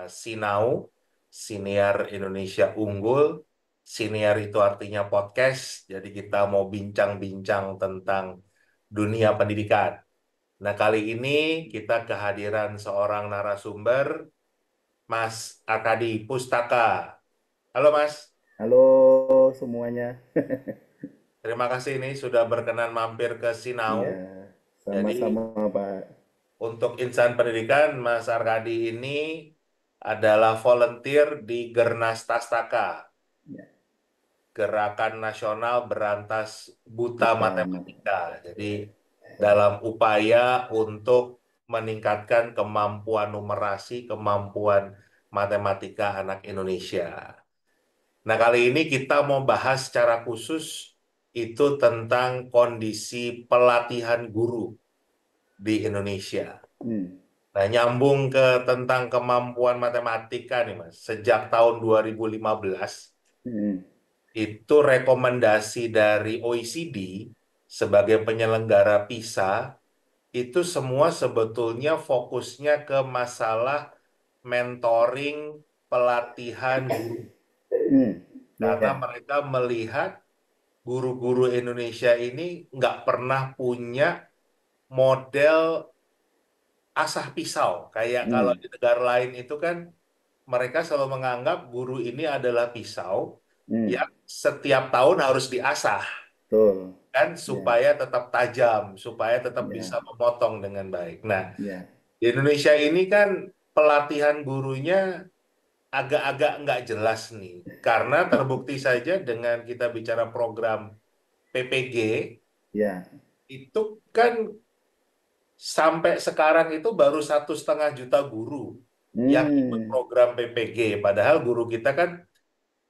Sinau, Siniar Indonesia Unggul. Siniar itu artinya podcast, jadi kita mau bincang-bincang tentang dunia pendidikan. Nah, kali ini kita kehadiran seorang narasumber, Mas Arkadi Pustaka. Halo Mas, Halo semuanya. terima kasih ini sudah berkenan mampir ke Sinau. Iya, Jadi sama-sama Pak. untuk insan pendidikan, Mas Arkadi ini adalah volunteer di Gernas Tastaka, Ya, Gerakan Nasional Berantas Buta Buta Mata. Matematika. Jadi dalam upaya untuk meningkatkan kemampuan numerasi, kemampuan matematika anak Indonesia. Nah, kali ini kita mau bahas secara khusus itu tentang kondisi pelatihan guru di Indonesia. Hmm. Nah, nyambung ke tentang kemampuan matematika nih, Mas. Sejak tahun 2015, Hmm. itu rekomendasi dari OECD sebagai penyelenggara PISA, itu semua sebetulnya fokusnya ke masalah mentoring pelatihan guru. Hmm. Karena Ya. mereka melihat guru-guru Indonesia ini nggak pernah punya model asah pisau. Kayak kalau Hmm. di negara lain itu kan mereka selalu menganggap guru ini adalah pisau Hmm. yang setiap tahun harus diasah Betul. kan Ya. supaya tetap tajam, supaya tetap bisa Ya. memotong dengan baik. Nah, Ya. di Indonesia ini kan pelatihan gurunya agak-agak nggak jelas nih, karena terbukti saja dengan kita bicara program PPG Ya. itu kan sampai sekarang itu baru 1,5 juta guru yang ikut Hmm. program PPG, padahal guru kita kan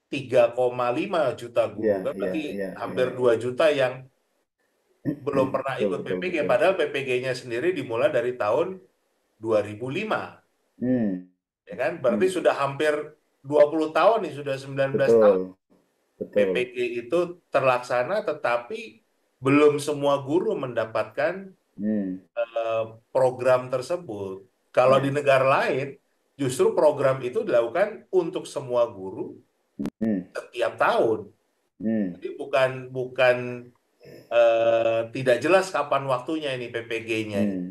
3,5 juta guru Ya. kan berarti Ya. Ya. hampir Ya. 2 juta yang belum pernah Betul, ikut betul, PPG, betul. padahal PPG-nya sendiri dimulai dari tahun 2005, Hmm. ya kan? Berarti Hmm. sudah hampir 20 tahun nih, sudah 19 tahun Betul. Betul. PPG itu terlaksana, tetapi belum semua guru mendapatkan Hmm. eh, program tersebut. Kalau di Ya. negara lain, justru program itu dilakukan untuk semua guru Hmm. setiap tahun. Hmm. Jadi bukan bukan tidak jelas kapan waktunya ini PPG-nya ini. Hmm.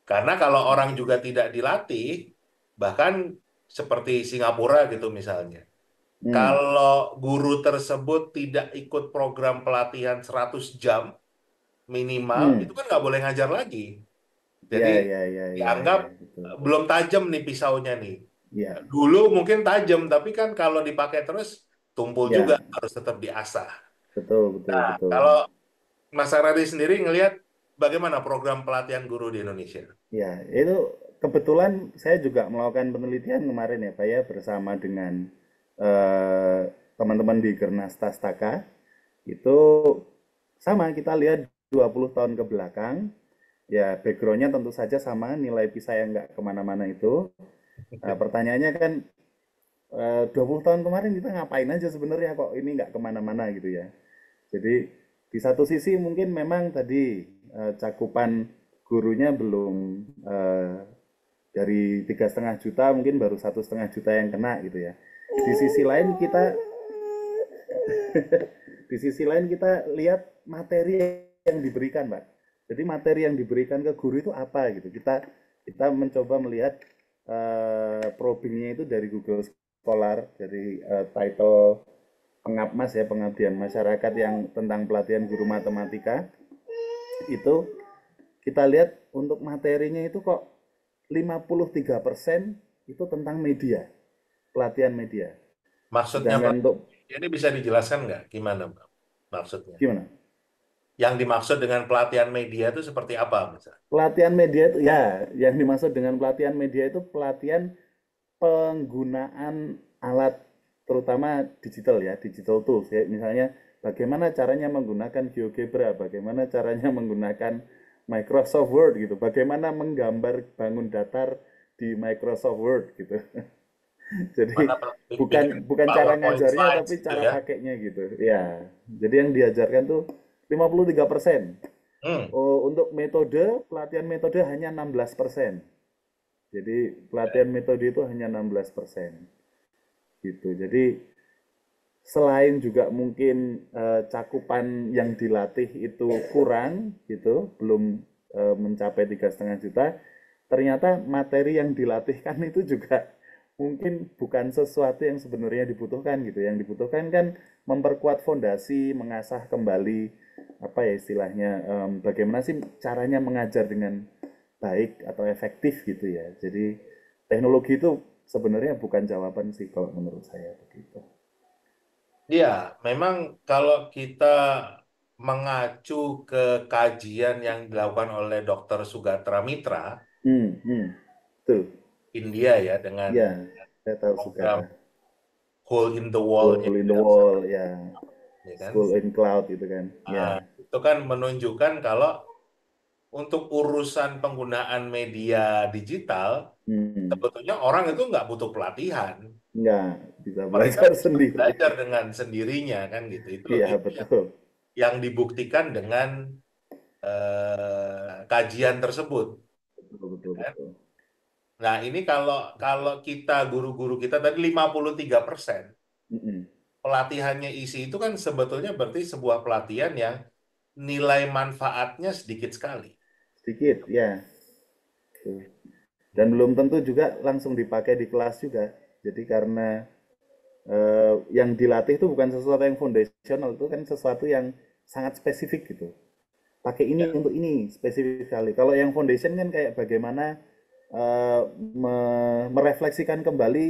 Karena kalau orang juga tidak dilatih, bahkan seperti Singapura gitu misalnya. Hmm. Kalau guru tersebut tidak ikut program pelatihan 100 jam minimal, Hmm. itu kan nggak boleh ngajar lagi. Jadi Ya. Ya. Ya. Ya. dianggap Ya. Betul. belum tajam nih pisaunya nih. Ya. Dulu mungkin tajam, tapi kan kalau dipakai terus tumpul juga, Ya. harus tetap diasah. Betul. Betul. Nah, Betul. kalau Mas Aradi sendiri ngelihat bagaimana program pelatihan guru di Indonesia? Ya, itu kebetulan saya juga melakukan penelitian kemarin ya, Pak ya, bersama dengan eh, teman-teman di Gernas Tastaka. Itu sama, kita lihat 20 tahun ke belakang, ya backgroundnya tentu saja sama, nilai PISA yang nggak kemana-mana itu. Nah, pertanyaannya kan 20 tahun kemarin kita ngapain aja sebenarnya kok ini nggak kemana-mana gitu ya. Jadi di satu sisi mungkin memang tadi cakupan gurunya belum dari 3,5 juta mungkin baru 1,5 juta yang kena gitu ya. Di sisi lain kita di sisi lain kita lihat materi yang diberikan, Pak. Jadi materi yang diberikan ke guru itu apa gitu. Kita mencoba melihat probingnya itu dari Google Scholar, dari title Pengabmas ya, pengabdian masyarakat yang tentang pelatihan guru matematika. Itu kita lihat untuk materinya itu kok 53% itu tentang media, pelatihan media. Maksudnya Sedangkan untuk ini bisa dijelaskan nggak gimana Bang? Maksudnya? gimana? Yang dimaksud dengan pelatihan media itu seperti apa misalnya? Pelatihan media itu ya, yang dimaksud dengan pelatihan media itu pelatihan penggunaan alat terutama digital ya, digital tools ya. Misalnya bagaimana caranya menggunakan GeoGebra, bagaimana caranya menggunakan Microsoft Word gitu, bagaimana menggambar bangun datar di Microsoft Word gitu. Jadi Mana bukan bikin bukan cara PowerPoint ngajarnya slides tapi gitu cara ya? pakainya gitu. Ya. Jadi yang diajarkan tuh 53%. Hmm. Oh, untuk metode, pelatihan metode hanya 16%. Jadi pelatihan metode itu hanya 16% gitu. Jadi selain juga mungkin cakupan yang dilatih itu kurang gitu, belum mencapai 3,5 juta, ternyata materi yang dilatihkan itu juga mungkin bukan sesuatu yang sebenarnya dibutuhkan gitu. Yang dibutuhkan kan memperkuat fondasi, mengasah kembali apa ya istilahnya, bagaimana sih caranya mengajar dengan baik atau efektif gitu ya. Jadi teknologi itu sebenarnya bukan jawaban sih kalau menurut saya begitu. Iya, memang kalau kita mengacu ke kajian yang dilakukan oleh Dr. Sugatra Mitra, Tuh, India ya, dengan ya, saya tahu program Sugata. Hole in the Wall-nya Hole in the yang wall, ya. ya kan. School in cloud itu kan, Ah, ya. itu kan menunjukkan kalau untuk urusan penggunaan media digital, Hmm, sebetulnya orang itu nggak butuh pelatihan. nggak bisa Mereka belajar bisa sendiri. belajar dengan sendirinya kan gitu. Iya, Itu betul. yang dibuktikan dengan kajian tersebut. Betul, betul, Kan? betul. Nah, ini kalau kalau kita guru-guru kita tadi 53% Mm-mm. pelatihannya isi itu kan sebetulnya berarti sebuah pelatihan yang nilai manfaatnya sedikit sekali. Sedikit, ya. Tuh. Dan belum tentu juga langsung dipakai di kelas juga. Jadi karena yang dilatih itu bukan sesuatu yang foundational, itu kan sesuatu yang sangat spesifik gitu. Pakai ini Ya, untuk ini spesifik sekali. Kalau yang foundation kan kayak bagaimana merefleksikan kembali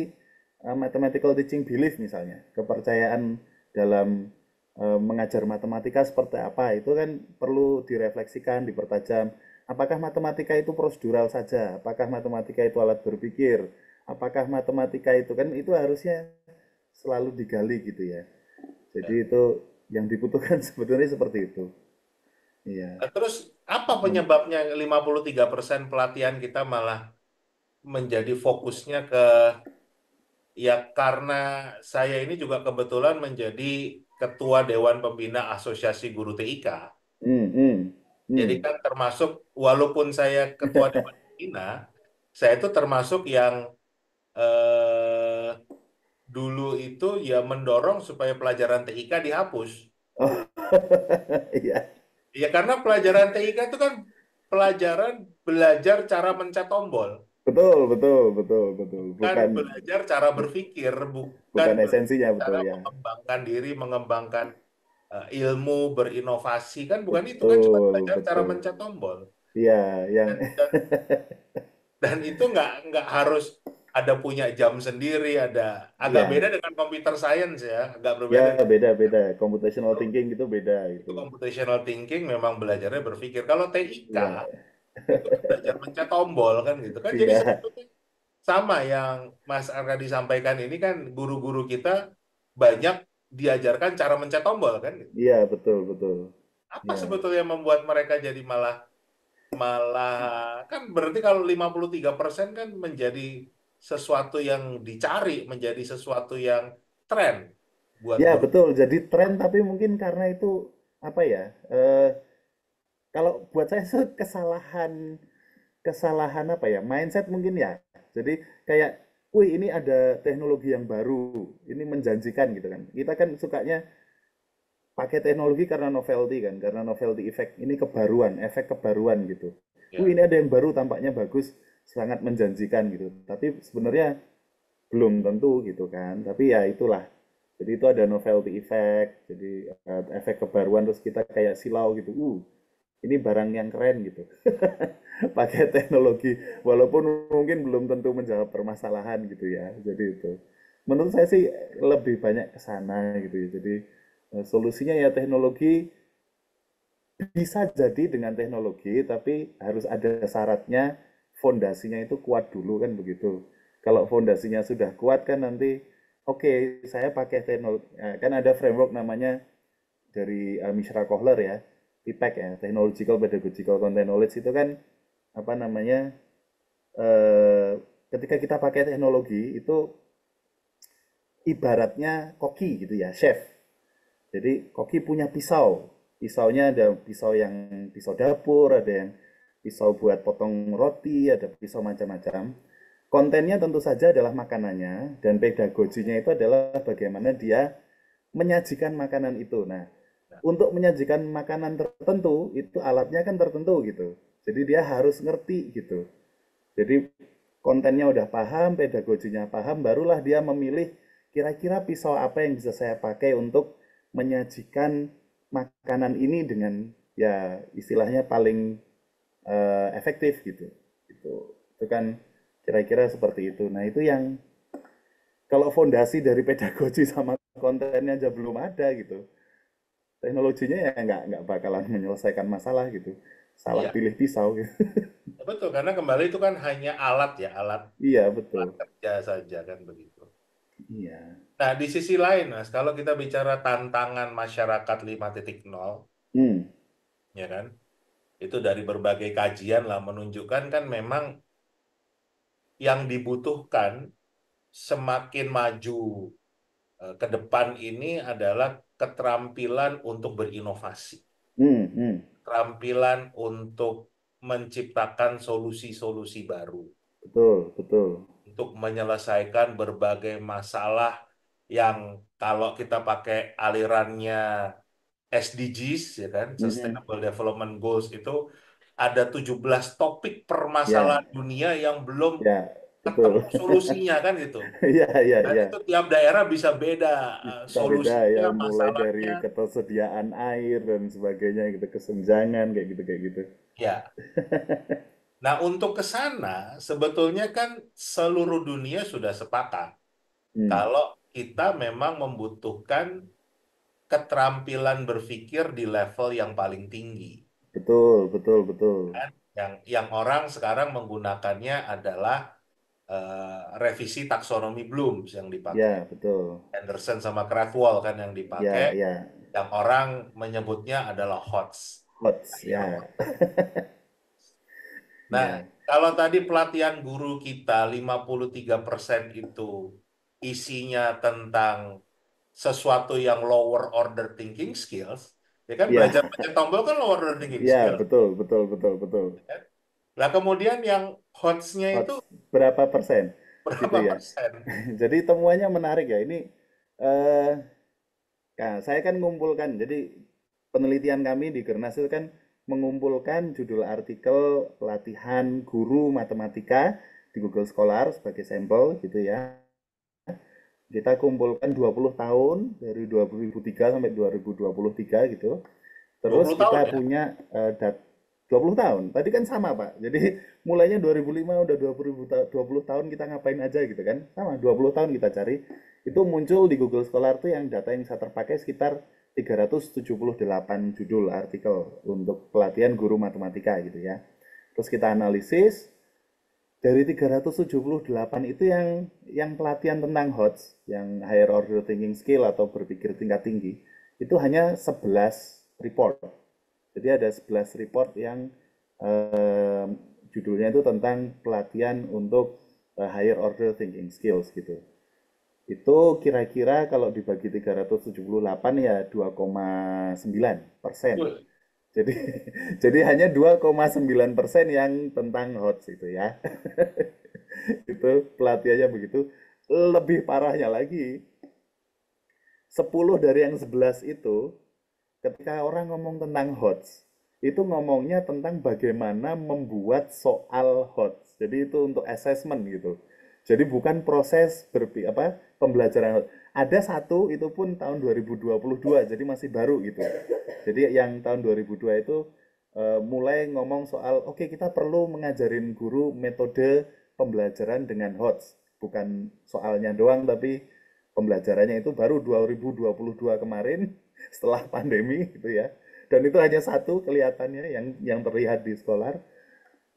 mathematical teaching belief misalnya, kepercayaan dalam mengajar matematika seperti apa itu kan perlu direfleksikan, dipertajam. Apakah matematika itu prosedural saja? Apakah matematika itu alat berpikir? Apakah matematika itu kan itu harusnya selalu digali gitu ya. Jadi ya. itu yang dibutuhkan sebetulnya seperti itu. Iya. Nah, terus apa penyebabnya 53% pelatihan kita malah menjadi fokusnya ke ya karena saya ini juga kebetulan menjadi ketua Dewan Pembina Asosiasi Guru TIK. Hmm, hmm, Jadi hmm. kan termasuk walaupun saya ketua Dewan Pembina, saya itu termasuk yang eh, dulu itu ya mendorong supaya pelajaran TIK dihapus. Oh, iya. Ya karena pelajaran TIK itu kan pelajaran belajar cara mencet tombol, Betul, betul, betul, betul. bukan Bukan belajar cara berpikir, bukan bukan belajar esensinya, cara betul ya. mengembangkan diri, mengembangkan ilmu, berinovasi kan bukan itu kan cuma Betul, belajar cara betul. mencet tombol. Iya, yang Dan, dan itu nggak harus ada punya jam sendiri, ada agak beda ya, dengan computer science ya, agak berbeda. ya beda-beda. Computational thinking itu beda Itu itu. computational thinking memang belajarnya berpikir. Kalau TIK Iya, itu kan belajar mencet tombol kan gitu kan. Jadi iya, sebetulnya sama yang Mas Arka disampaikan ini kan guru-guru kita banyak diajarkan cara mencet tombol kan gitu. iya, betul, betul. Apa Iya, sebetulnya yang membuat mereka jadi malah malah kan berarti kalau 53% kan menjadi sesuatu yang dicari, menjadi sesuatu yang tren buat ya guru. betul. Jadi tren, tapi mungkin karena itu apa ya? Kalau buat saya itu kesalahan kesalahan apa ya mindset mungkin ya jadi kayak wih ini ada teknologi yang baru ini menjanjikan gitu kan kita kan sukanya pakai teknologi karena novelty kan karena novelty effect ini kebaruan efek kebaruan gitu wih Ya, ini ada yang baru tampaknya bagus sangat menjanjikan gitu tapi sebenarnya belum tentu gitu kan tapi ya itulah jadi itu ada novelty effect jadi efek kebaruan terus kita kayak silau gitu ini barang yang keren gitu pakai teknologi walaupun mungkin belum tentu menjawab permasalahan gitu ya jadi itu menurut saya sih lebih banyak ke sana gitu ya jadi solusinya ya teknologi bisa jadi dengan teknologi tapi harus ada syaratnya fondasinya itu kuat dulu kan begitu kalau fondasinya sudah kuat kan nanti oke saya pakai teknologi kan ada framework namanya dari Mishra Kohler ya TPEC ya Technological Pedagogical Content Knowledge itu kan apa namanya eh, ketika kita pakai teknologi itu ibaratnya koki gitu ya, chef. Jadi koki punya pisau. Pisaunya ada pisau yang pisau dapur, ada yang pisau buat potong roti, ada pisau macam-macam. kontennya tentu saja adalah makanannya dan pedagoginya itu adalah bagaimana dia menyajikan makanan itu. Nah, untuk menyajikan makanan tertentu itu alatnya kan tertentu gitu. Jadi dia harus ngerti gitu. Jadi kontennya udah paham, pedagoginya paham, barulah dia memilih kira-kira pisau apa yang bisa saya pakai untuk menyajikan makanan ini dengan ya istilahnya paling efektif gitu. Itu kan kira-kira seperti itu. Nah, itu yang kalau fondasi dari pedagogi sama kontennya aja belum ada gitu. Teknologinya ya nggak bakalan menyelesaikan masalah gitu. Salah Iya, pilih pisau gitu. betul. Karena kembali itu kan hanya alat ya, Iya, alat betul. kerja saja kan begitu. Iya. Nah, di sisi lain, Mas, kalau kita bicara tantangan masyarakat 5.0, Hmm. ya kan, itu dari berbagai kajian lah menunjukkan kan memang yang dibutuhkan semakin maju ke depan ini adalah keterampilan untuk berinovasi, Hmm. Hmm. keterampilan untuk menciptakan solusi-solusi baru, Betul, betul. untuk menyelesaikan berbagai masalah yang kalau kita pakai alirannya SDGs, ya kan, Mm-mm. Sustainable Development Goals itu ada 17 topik Ya, permasalahan dunia yang belum ya, ketemu betul. solusinya kan gitu. Iya, iya, Dan iya. itu tiap daerah bisa beda Bisa beda solusinya, ya, mulai dari masalahnya. ketersediaan air dan sebagainya gitu, kesenjangan kayak gitu. Ya. Nah, untuk ke sana sebetulnya kan seluruh dunia sudah sepakat Hmm. kalau kita memang membutuhkan keterampilan berpikir di level yang paling tinggi. Betul, betul, betul. Kan? Yang orang sekarang menggunakannya adalah revisi taksonomi Bloom yang dipakai. Ya, betul. Anderson sama Krathwohl kan yang dipakai. Ya, ya. Yang orang menyebutnya adalah HOTS. HOTS, Higher ya. order. Nah, Ya. kalau tadi pelatihan guru kita 53% itu isinya tentang sesuatu yang lower order thinking skills, ya kan Ya, belajar pencet tombol kan lower order thinking ya, skills. betul, betul, betul, betul. Kan? Nah, kemudian yang HOTS-nya itu HOTS berapa persen? Gitu berapa ya. persen? Jadi temuannya menarik ya. Ini eh nah, saya kan mengumpulkan, jadi penelitian kami di Gernas itu kan mengumpulkan judul artikel pelatihan guru matematika di Google Scholar sebagai sampel gitu ya. Kita kumpulkan 20 tahun dari 2003 sampai 2023 gitu. Dua Terus puluh tahun kita ya? punya 20 tahun. Tadi kan sama, Pak. Jadi mulainya 2005 udah 20 tahun kita ngapain aja gitu kan. Sama 20 tahun kita cari. Itu muncul di Google Scholar tuh yang data yang saya terpakai sekitar 378 judul artikel untuk pelatihan guru matematika gitu ya. Terus kita analisis dari 378 itu yang pelatihan tentang HOTS, yang higher order thinking skill atau berpikir tingkat tinggi, itu hanya 11 report. Jadi ada 11 report yang eh, judulnya itu tentang pelatihan untuk higher order thinking skills gitu. Itu kira-kira kalau dibagi 378 ya 2,9%. Betul. Jadi jadi hanya 2,9% yang tentang HOTS itu ya. Itu pelatihannya begitu. Lebih parahnya lagi, 10 dari yang 11 itu ketika orang ngomong tentang HOTS, itu ngomongnya tentang bagaimana membuat soal HOTS. Jadi itu untuk assessment gitu. Jadi bukan proses pembelajaran HOTS. Ada satu itu pun tahun 2022, jadi masih baru gitu. Jadi yang tahun 2002 itu mulai ngomong soal oke, okay, kita perlu mengajarin guru metode pembelajaran dengan HOTS. Bukan soalnya doang tapi pembelajarannya itu baru 2022 kemarin setelah pandemi gitu ya. Dan itu hanya satu kelihatannya yang terlihat di Scholar.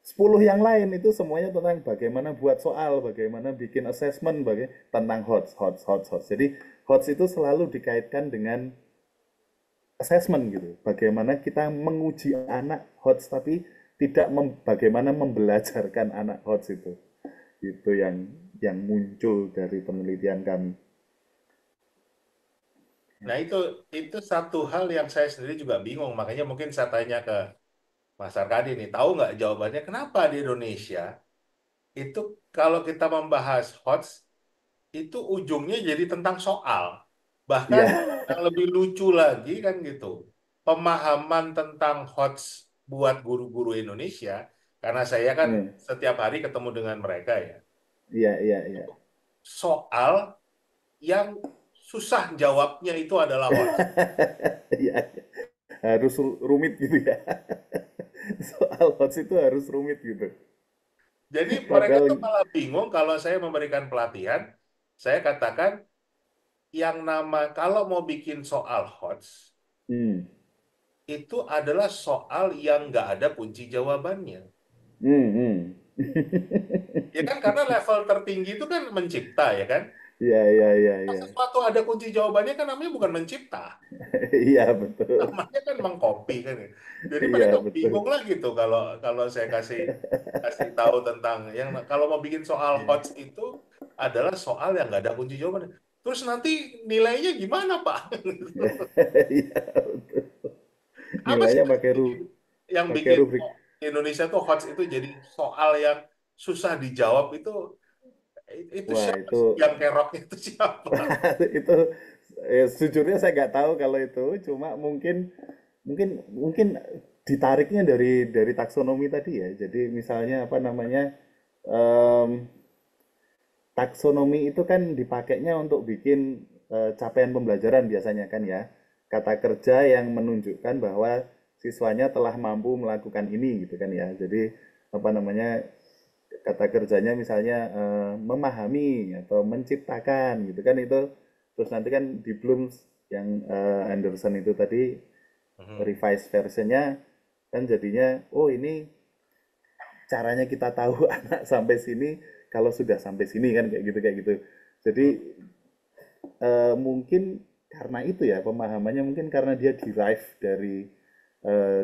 10 yang lain itu semuanya tentang bagaimana buat soal, bagaimana bikin assessment, tentang HOTS, HOTS, HOTS, HOTS. Jadi HOTS itu selalu dikaitkan dengan assessment gitu. Bagaimana kita menguji anak HOTS tapi tidak bagaimana membelajarkan anak HOTS itu. Itu yang muncul dari penelitian kami. Nah, itu satu hal yang saya sendiri juga bingung. Makanya mungkin saya tanya ke Mas Arkadi nih, tahu nggak jawabannya kenapa di Indonesia itu kalau kita membahas HOTS, itu ujungnya jadi tentang soal. Bahkan Ya. yang lebih lucu lagi kan gitu. Pemahaman tentang HOTS buat guru-guru Indonesia, karena saya kan Hmm. setiap hari ketemu dengan mereka ya. Iya, iya, iya. Soal yang susah jawabnya itu adalah HOTS. Iya, iya. Harus rumit gitu ya. Soal hots itu harus rumit gitu. Jadi mereka tuh Padahal, malah bingung kalau saya memberikan pelatihan, saya katakan yang nama kalau mau bikin soal HOTS, hmm, itu adalah soal yang nggak ada kunci jawabannya. hmm. Ya kan karena level tertinggi itu kan mencipta ya kan. Iya, iya, iya, Kalau iya. sesuatu ada kunci jawabannya kan namanya bukan mencipta, Iya, betul. namanya kan mengcopy kan. Jadi Iya, mereka betul. bingung lah gitu kalau kalau saya kasih kasih tahu tentang yang kalau mau bikin soal Iya. HOTS itu adalah soal yang nggak ada kunci jawabannya. Terus nanti nilainya gimana Pak? Iya, betul. Apa sih Nilainya Mas, yang pakai bikin rubrik. Indonesia tuh HOTS itu jadi soal yang susah dijawab itu Wah, siapa itu sih yang keroknya itu siapa? itu sejujurnya saya nggak tahu kalau itu, cuma mungkin mungkin mungkin ditariknya dari taksonomi tadi ya. Jadi misalnya apa namanya, em, taksonomi itu kan dipakainya untuk bikin capaian pembelajaran biasanya kan ya. Kata kerja yang menunjukkan bahwa siswanya telah mampu melakukan ini gitu kan ya. Jadi apa namanya, kata kerjanya misalnya memahami atau menciptakan gitu kan itu. Terus nanti kan di Bloom yang Anderson itu tadi Mhm. revised versionnya kan jadinya, oh ini caranya kita tahu anak sampai sini kalau sudah sampai sini kan kayak gitu. Jadi mungkin karena itu ya pemahamannya, mungkin karena dia derive dari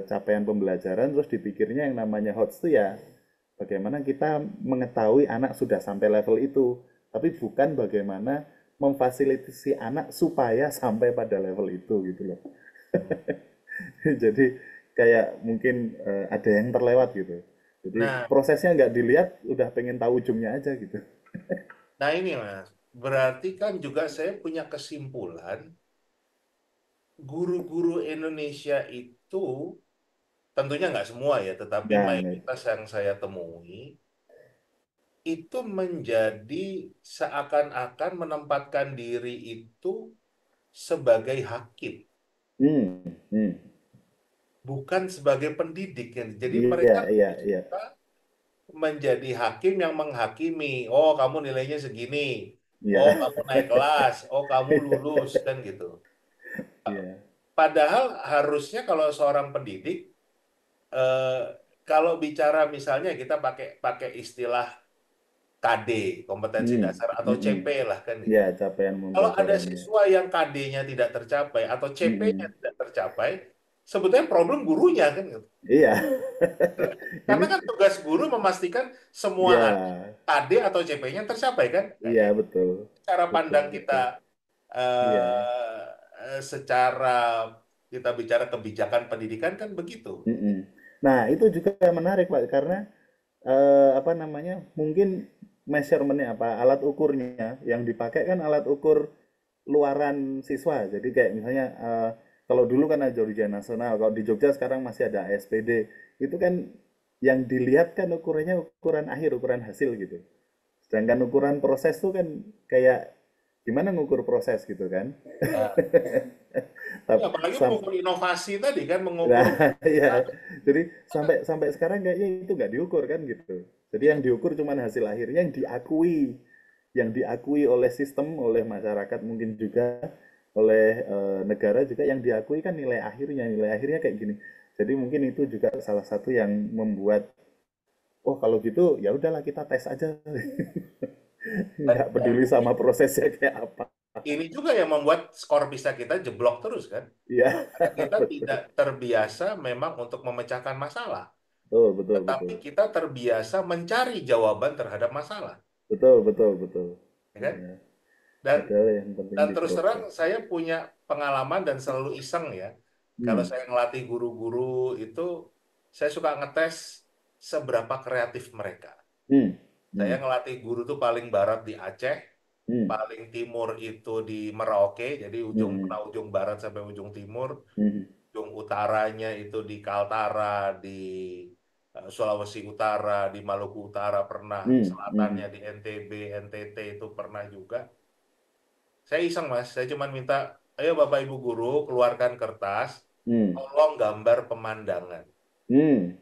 capaian pembelajaran, terus dipikirnya yang namanya HOTS itu ya bagaimana kita mengetahui anak sudah sampai level itu, tapi bukan bagaimana memfasilitasi anak supaya sampai pada level itu gitu loh. Jadi kayak mungkin ada yang terlewat gitu. Jadi Nah, prosesnya nggak dilihat, udah pengen tahu ujungnya aja gitu. nah ini Mas, berarti kan juga saya punya kesimpulan guru-guru Indonesia itu tentunya nggak semua ya, tetapi Nah, mayoritas yang saya temui itu menjadi seakan-akan menempatkan diri itu sebagai hakim, hmm, hmm. bukan sebagai pendidik. Jadi Iya, mereka iya, lebih iya, suka menjadi hakim yang menghakimi. Oh, kamu nilainya segini. iya, Oh, kamu naik kelas. Oh, kamu lulus kan gitu. iya. Padahal harusnya kalau seorang pendidik, eh, kalau bicara misalnya kita pakai pakai istilah KD, kompetensi Hmm, dasar atau hmm, hmm. CP lah kan gitu. Ya, capaian Kalau ada pembelajaran ya. siswa yang KD-nya tidak tercapai atau CP-nya Hmm, tidak tercapai, sebetulnya problem gurunya kan gitu. iya. Karena Ini, kan tugas guru memastikan semua ya, anak KD atau CP-nya tercapai kan. iya Kayaknya betul, cara betul, pandang kita betul. Iya. secara kita bicara kebijakan pendidikan kan begitu. Mm-mm. Nah, itu juga menarik, Pak, karena apa namanya? Mungkin measurementnya apa? Alat ukurnya yang dipakai kan alat ukur luaran siswa. Jadi kayak misalnya kalau dulu kan ada ujian nasional, kalau di Jogja sekarang masih ada ASPD. Itu kan yang dilihat kan ukurannya ukuran akhir, ukuran hasil gitu. Sedangkan ukuran proses tuh kan kayak gimana ngukur proses gitu kan? Ya. Ya, apalagi Tapi mengukur inovasi tadi kan, mengukur nah, ya. Jadi sampai sampai sekarang kayaknya itu nggak diukur kan gitu. Jadi yang iya, diukur cuman hasil akhirnya yang diakui oleh sistem, oleh masyarakat mungkin juga, oleh negara juga yang diakui kan nilai akhirnya kayak gini. Jadi mungkin itu juga salah satu yang membuat, oh kalau gitu ya udahlah kita tes aja, nggak dan peduli sama prosesnya kayak apa. ini juga yang membuat skor PISA kita jeblok terus kan. Iya, Karena kita tidak betul, terbiasa memang untuk memecahkan masalah, betul, betul, tetapi betul, kita terbiasa mencari jawaban terhadap masalah, betul, betul, betul. ya kan? Ya, Dan padahal yang penting dan terus terang diproses. saya punya pengalaman dan selalu iseng ya. Kalau Hmm. saya ngelatih guru-guru itu, saya suka ngetes seberapa kreatif mereka. Hmm. Saya Hmm. ngelatih guru tuh paling barat di Aceh, Hmm. paling timur itu di Merauke, jadi ujung Hmm. tengah ujung barat sampai ujung timur, Hmm. ujung utaranya itu di Kaltara, di Sulawesi Utara, di Maluku Utara pernah, Hmm. Hmm. selatannya di NTB, NTT itu pernah juga. Saya iseng Mas, saya cuma minta, ayo Bapak Ibu guru keluarkan kertas, Hmm. tolong gambar pemandangan. Hmm.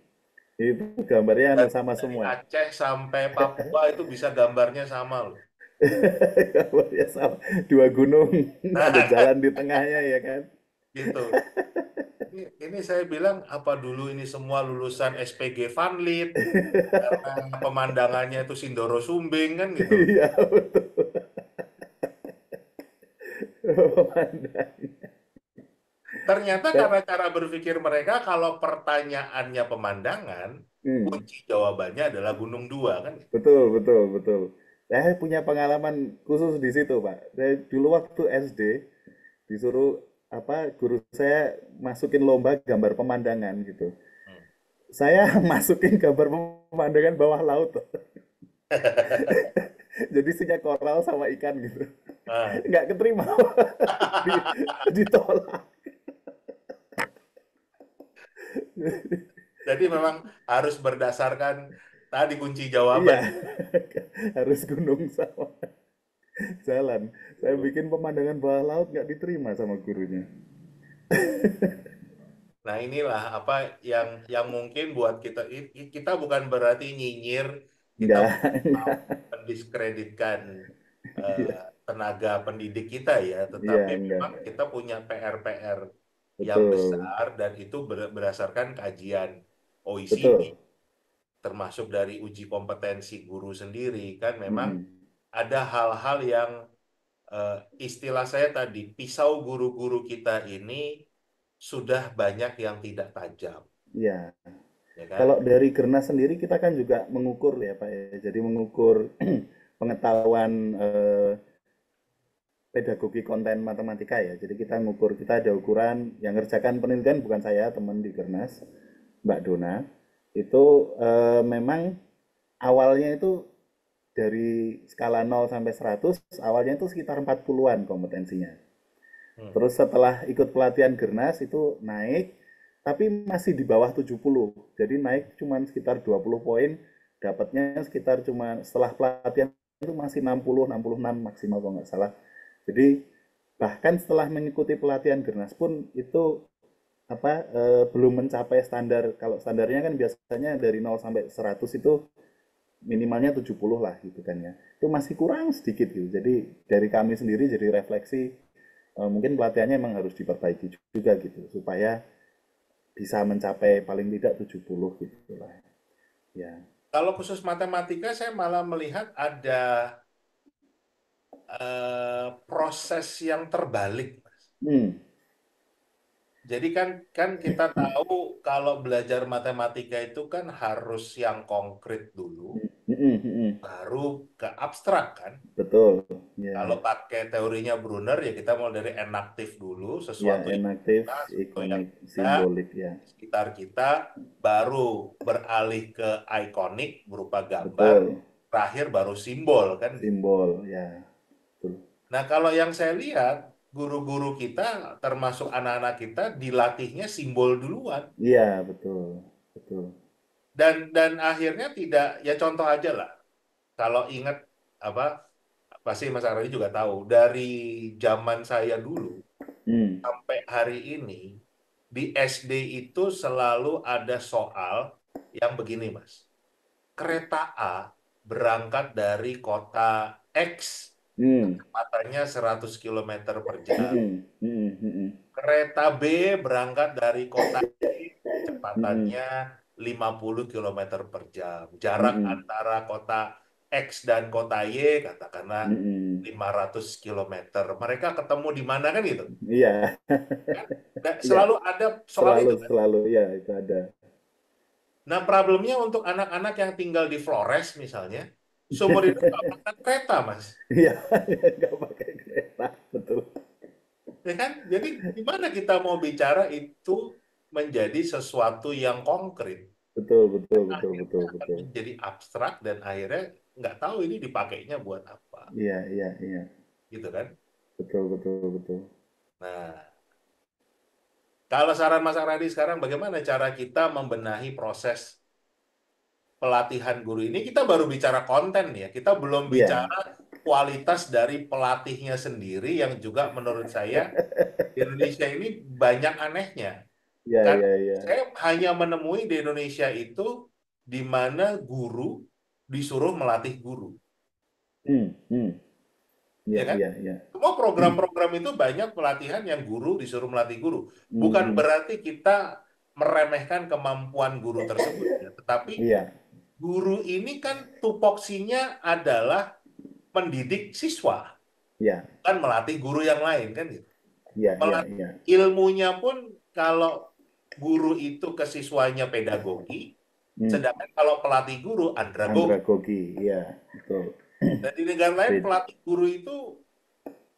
Itu gambarnya anu Dan sama dari semua. Aceh sampai Papua itu bisa gambarnya sama loh. Gambarnya sama. Dua gunung, ada Nah, jalan di tengahnya ya kan? gitu. Ini saya bilang apa dulu ini semua lulusan SPG Vanlit karena pemandangannya itu Sindoro Sumbing kan gitu. Iya betul. Pemandangan. Ternyata Dan- karena cara berpikir mereka kalau pertanyaannya pemandangan, hmm, kunci jawabannya adalah Gunung Dua kan. betul, betul, betul. Saya punya pengalaman khusus di situ, Pak. Saya dulu waktu SD disuruh apa guru saya masukin lomba gambar pemandangan gitu. Hmm. Saya masukin gambar pemandangan bawah laut. Jadi isinya koral sama ikan gitu. Nah, Nggak keterima. Di- Ditolak. jadi memang harus berdasarkan tadi kunci Iya, jawaban. harus gunung sama jalan. Saya bikin pemandangan bawah laut nggak diterima sama gurunya. Nah, inilah apa yang mungkin buat kita kita bukan berarti nyinyir, kita Nggak, bukan mau nggak. mendiskreditkan eh, Iya, tenaga pendidik kita ya, iya, tetapi nggak. memang kita punya PR-PR yang Betul, besar dan itu berdasarkan kajian OECD, betul. termasuk dari uji kompetensi guru sendiri kan memang Mm-mm. ada hal-hal yang eh, istilah saya tadi pisau guru-guru kita ini sudah banyak yang tidak tajam, Iya. ya kan? Kalau dari Gernas sendiri kita kan juga mengukur ya Pak ya. Jadi mengukur pengetahuan pedagogi konten matematika ya. Jadi kita ngukur, kita ada ukuran yang ngerjakan penelitian bukan saya, teman di Gernas, Mbak Dona. Itu memang awalnya itu dari skala 0 sampai 100, awalnya itu sekitar 40-an kompetensinya. Hmm. Terus setelah ikut pelatihan Gernas itu naik, tapi masih di bawah 70. Jadi naik cuma sekitar 20 poin, dapatnya sekitar cuma setelah pelatihan itu masih 60, 66 maksimal kalau nggak salah. Jadi bahkan setelah mengikuti pelatihan Gernas pun itu apa belum mencapai standar. Kalau standarnya kan biasanya dari 0 sampai 100 itu minimalnya 70 lah gitu kan ya. Itu masih kurang sedikit gitu. Jadi dari kami sendiri jadi refleksi mungkin pelatihannya emang harus diperbaiki juga gitu supaya bisa mencapai paling tidak 70 gitu lah. Ya. Kalau khusus matematika, saya malah melihat ada proses yang terbalik, Mas. Hmm. Jadi kan kan kita tahu kalau belajar matematika itu kan harus yang konkret dulu, Hmm, hmm, hmm. baru ke abstrak kan. Betul. Kalau Ya. pakai teorinya Brunner ya kita mulai dari enaktif dulu, Ya, sesuatu yang enaktif, kita, sesuatu yang ikonik, tidak simbolik ya. di sekitar kita, baru beralih ke ikonik berupa gambar, Betul. terakhir baru simbol kan gitu. Simbol ya. Betul. Nah, kalau yang saya lihat, guru-guru kita, termasuk anak-anak kita, dilatihnya simbol duluan. Iya, betul. Betul. Dan akhirnya tidak, ya contoh aja lah. Kalau ingat, apa, pasti Mas Ardi juga tahu, dari zaman saya dulu Hmm. sampai hari ini, di SD itu selalu ada soal yang begini, Mas. Kereta A berangkat dari kota X, Hmm. kecepatannya 100 kilometer per jam. Hmm. Hmm. Hmm. Kereta B berangkat dari kota Y, Hmm. kecepatannya 50 kilometer per jam. Jarak Hmm. antara kota X dan kota Y katakanlah Hmm. Hmm. 500 kilometer. Mereka ketemu di mana kan gitu? Iya. Kan? Nah, Iya. selalu ada soal Selalu itu kan. selalu ya itu ada. Nah, problemnya untuk anak-anak yang tinggal di Flores misalnya, seumur hidup nggak makan kereta, Mas. Iya, nggak pakai kereta, betul. Ya kan? Jadi gimana kita mau bicara itu menjadi sesuatu yang konkret? Betul, betul, betul, Akhirnya betul, akan betul. menjadi abstrak dan akhirnya nggak tahu ini dipakainya buat apa, Iya, iya, iya. gitu kan? Betul, betul, betul. Nah, kalau saran Mas Aradi sekarang, bagaimana cara kita membenahi proses pelatihan guru ini? Kita baru bicara konten ya, kita belum Iya, bicara kualitas dari pelatihnya sendiri yang juga menurut saya di Indonesia ini banyak anehnya. iya, Kan iya, iya. saya hanya menemui di Indonesia itu di mana guru disuruh melatih guru, Hmm. Iya, ya kan? iya, iya. Semua program-program itu banyak pelatihan yang guru disuruh melatih guru. Bukan Hmm. berarti kita meremehkan kemampuan guru tersebut, ya. Tetapi Iya, guru ini kan tupoksinya adalah mendidik siswa, iya, kan melatih guru yang lain kan gitu. iya, iya, Melatih iya. ilmunya pun kalau guru itu ke siswanya pedagogi, Hmm. sedangkan kalau pelatih guru andragogi. Andragogi, iya, betul. Dan di negara lain Beda. pelatih guru itu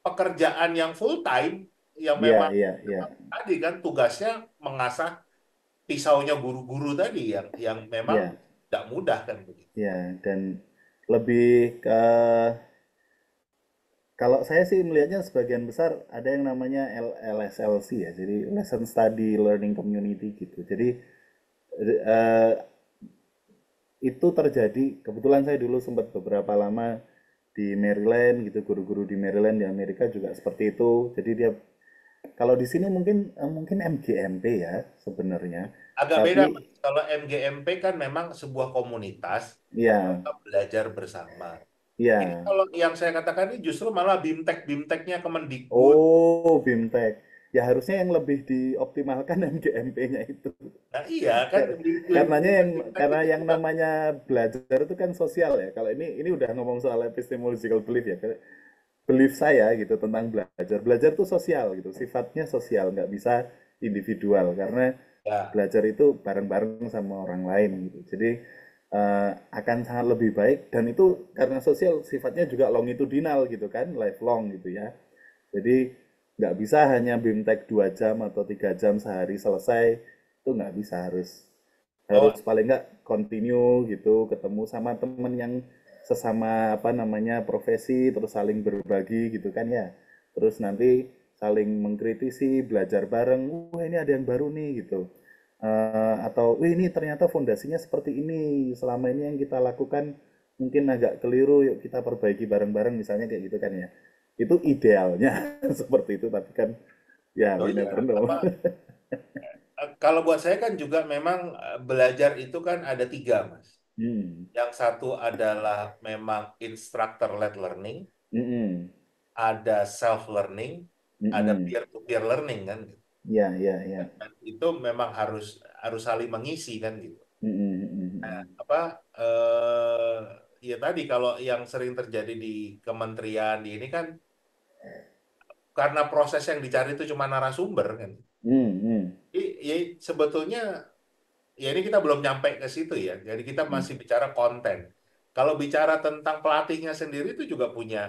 pekerjaan yang full time, yang Iya, memang iya, iya, tadi kan tugasnya mengasah pisaunya guru-guru tadi yang memang iya, tidak mudah kan begitu. iya. Dan lebih ke kalau saya sih melihatnya sebagian besar ada yang namanya LSLC ya, jadi Lesson Study Learning Community gitu. Jadi eh, itu terjadi, kebetulan saya dulu sempat beberapa lama di Maryland gitu, guru-guru di Maryland di Amerika juga seperti itu. Jadi dia kalau di sini mungkin MGMP ya sebenarnya, Agak beda, tapi Mas. Kalau MGMP kan memang sebuah komunitas ya, belajar bersama. Ini ya. kalau yang saya katakan ini justru malah BIMTEK-BIMTEKnya Kemendikbud. Oh, BIMTEK. Ya harusnya yang lebih dioptimalkan MGMP-nya itu. Nah iya kan Karenanya yang BIMTEK karena itu yang juga namanya belajar itu kan sosial ya. Kalau ini udah ngomong soal epistemological belief ya. Belief saya gitu tentang belajar. Belajar itu sosial gitu. Sifatnya sosial, nggak bisa individual karena ya. belajar itu bareng-bareng sama orang lain gitu. Jadi akan sangat lebih baik dan itu karena sosial sifatnya juga longitudinal gitu kan, lifelong gitu ya. Jadi nggak bisa hanya BIMTEK 2 jam atau 3 jam sehari selesai, itu nggak bisa, harus Oh, harus paling nggak continue gitu, ketemu sama temen yang sesama apa namanya profesi, terus saling berbagi gitu kan ya. Terus nanti saling mengkritisi, belajar bareng, wah ini ada yang baru nih gitu. Atau, wih ini ternyata fondasinya seperti ini, selama ini yang kita lakukan mungkin agak keliru, yuk kita perbaiki bareng-bareng misalnya kayak gitu kan ya. Itu idealnya seperti itu, tapi kan ya oh we iya. never know. Apa kalau buat saya kan juga memang belajar itu kan ada tiga, Mas. Hmm. Yang satu adalah memang instructor-led learning, Mm-mm. ada self-learning, ada Mm-mm. peer-to-peer learning kan gitu. Ya, ya, ya. Dan itu memang harus harus saling mengisi kan gitu. Mm-mm. Mm-mm. Apa ya tadi kalau yang sering terjadi di kementerian di ini kan karena proses yang dicari itu cuma narasumber kan. Mm-mm. Ya, sebetulnya ya ini kita belum nyampe ke situ ya. Jadi kita masih bicara konten. Kalau bicara tentang pelatihnya sendiri itu juga punya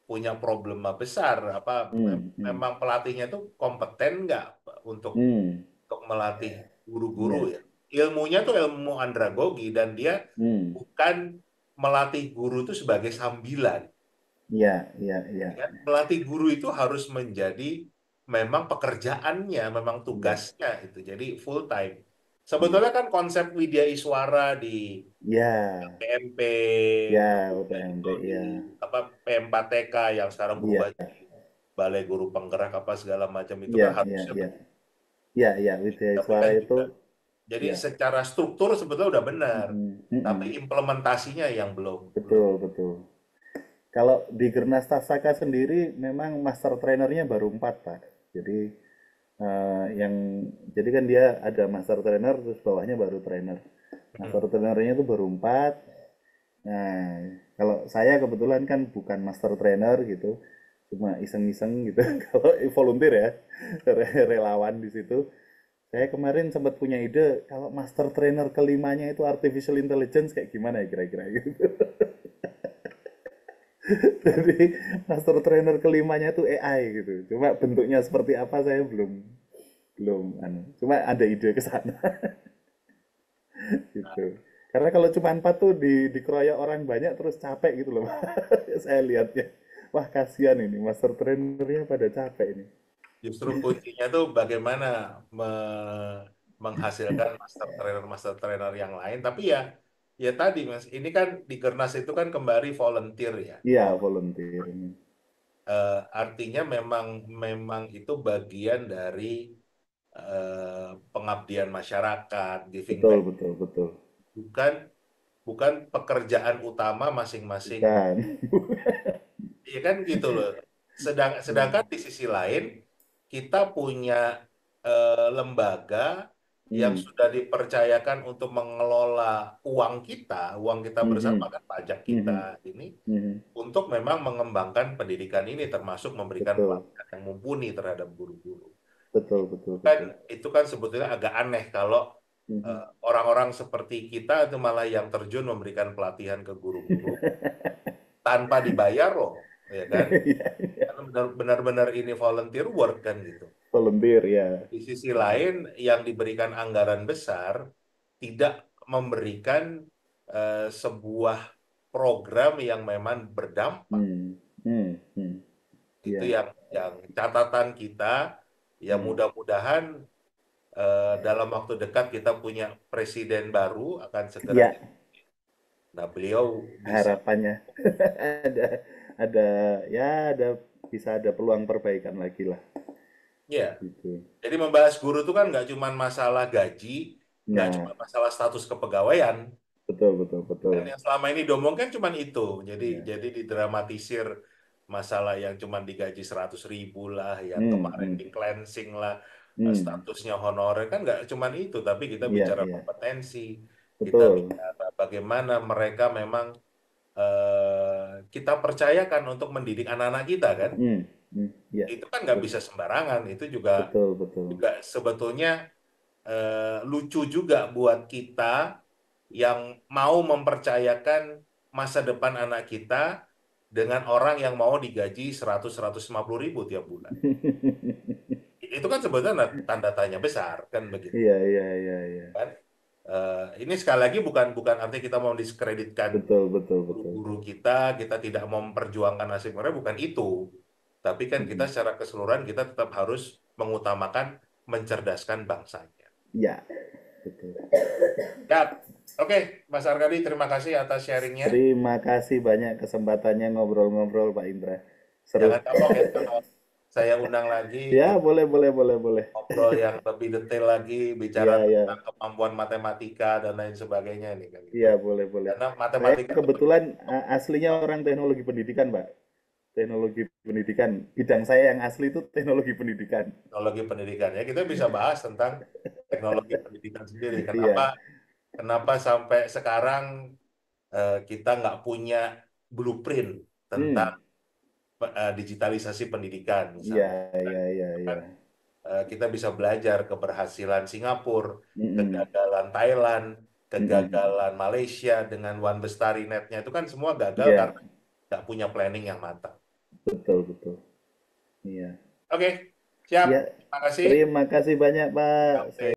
punya problema besar. Apa Mm-mm. memang pelatihnya itu kompeten nggak untuk Mm. melatih guru-guru Ya. ya. Ilmunya tuh ilmu andragogi dan dia Mm. bukan melatih guru itu sebagai sambilan. Ya, ya, ya. Ya. Melatih guru itu harus menjadi memang pekerjaannya, memang Ya. tugasnya itu. Jadi full time. Sebetulnya kan konsep Widya Iswara di Ya. PMP, Ya, kemudian itu UPMP di ya. apa P4TK yang sekarang Iya. berubah jadi Balai Guru Penggerak apa segala macam itu Iya, kan iya, harusnya iya. begitu. Iya, iya, Wijaya Tapi Suara kan itu juga jadi ya. secara struktur sebetulnya udah benar, Mm-mm. tapi Mm-mm. implementasinya yang belum belum. Betul, betul. Kalau di Gernas Tasaka sendiri memang master trainernya baru 4 Pak. Jadi yang jadi kan dia ada master trainer terus bawahnya baru trainer. Master trainernya itu baru 4. Nah, kalau saya kebetulan kan bukan master trainer gitu, cuma iseng-iseng gitu. Kalau volunteer ya, relawan di situ. Saya kemarin sempat punya ide kalau master trainer kelimanya itu artificial intelligence kayak gimana ya kira-kira gitu. Jadi master trainer kelimanya itu AI gitu. Cuma bentuknya seperti apa saya belum belum anu. Cuma ada ide ke sana gitu. Karena kalau cuma 4 tuh dikeroyok orang banyak terus capek gitu loh. Saya lihatnya. Wah, kasihan ini master trainernya pada capek ini. Justru kuncinya tuh bagaimana menghasilkan master trainer yang lain. Tapi ya, ya tadi Mas, ini kan di Gernas itu kan kembali volunteer ya. Iya, volunteer ini. Artinya memang memang itu bagian dari pengabdian masyarakat, giving Betul, back, betul, betul. bukan bukan pekerjaan utama masing-masing. Bukan. Iya kan gitu loh. Sedangkan di sisi lain kita punya lembaga yang Hmm. sudah dipercayakan untuk mengelola uang kita Hmm, hmm, bersama kan pajak hmm, kita hmm, ini hmm. untuk memang mengembangkan pendidikan ini termasuk memberikan Betul, pelatihan yang mumpuni terhadap guru-guru. betul, Itu betul, kan betul. itu kan sebetulnya agak aneh kalau Hmm, hmm. orang-orang seperti kita itu malah yang terjun memberikan pelatihan ke guru-guru tanpa dibayar loh, ya kan? Iya, iya. Karena benar-benar ini volunteer work kan gitu. Volunteer ya. Di sisi lain yang diberikan anggaran besar tidak memberikan sebuah program yang memang berdampak. Hmm, hmm, hmm. Itu Iya. yang catatan kita. Ya Hmm. mudah-mudahan dalam waktu dekat kita punya presiden baru akan segera. Iya, Nah, beliau bisa. harapannya ada ada ya ada bisa ada peluang perbaikan lagi lah Ya, gitu. jadi membahas guru itu kan nggak cuma masalah gaji, nggak Nah, cuma masalah status kepegawaian. betul, betul, betul. Dan yang selama ini diomongkan cuma itu. Jadi Ya. jadi didramatisir masalah yang cuma digaji 100.000 lah, yang Hmm, kemarin hmm, di cleansing lah, hmm. statusnya honorer kan nggak cuma itu, tapi kita Iya, bicara iya. kompetensi, kita Betul. bicara bagaimana mereka memang kita percayakan untuk mendidik anak-anak kita kan. Hmm, hmm. Iya. Itu kan nggak bisa Bet- sembarangan. Itu juga Betul, betul. juga sebetulnya lucu juga buat kita yang mau mempercayakan masa depan anak kita dengan orang yang mau digaji 100-150 ribu tiap bulan. Itu kan sebetulnya tanda tanya besar, kan begitu. Iya, iya, iya, iya. Kan? Ini sekali lagi bukan bukan artinya kita mau diskreditkan Betul, betul, betul. guru-guru kita tidak mau memperjuangkan nasib mereka, bukan itu. Tapi kan kita Hmm. secara keseluruhan kita tetap harus mengutamakan mencerdaskan bangsanya. Ya, betul. Ya, oke, Mas Arkadi, terima kasih atas sharingnya. Terima kasih banyak kesempatannya ngobrol-ngobrol Pak Indra. Seru. Jangan kapok ya kalau saya undang lagi, Ya, kita boleh, boleh, boleh, boleh. ngobrol yang lebih detail lagi, bicara Iya, iya. tentang kemampuan matematika dan lain sebagainya nih kan gitu. Iya, boleh, boleh. Karena Saya matematika itu kebetulan aslinya orang teknologi pendidikan, Pak. Teknologi pendidikan. Bidang saya yang asli itu teknologi pendidikan. teknologi pendidikan ya. Kita bisa bahas tentang teknologi pendidikan sendiri. Kenapa Iya. kenapa sampai sekarang kita nggak punya blueprint tentang Hmm. digitalisasi pendidikan Iya, misalnya. iya, iya, iya. Kan, kita bisa belajar keberhasilan Singapura, Mm-mm. kegagalan Thailand, Mm-mm. kegagalan Malaysia dengan One Bestari Net-nya itu kan semua gagal Iya, karena nggak punya planning yang matang. betul, betul. Iya. Oke, siap. Iya. Terima kasih. Terima kasih banyak, Pak. Sampai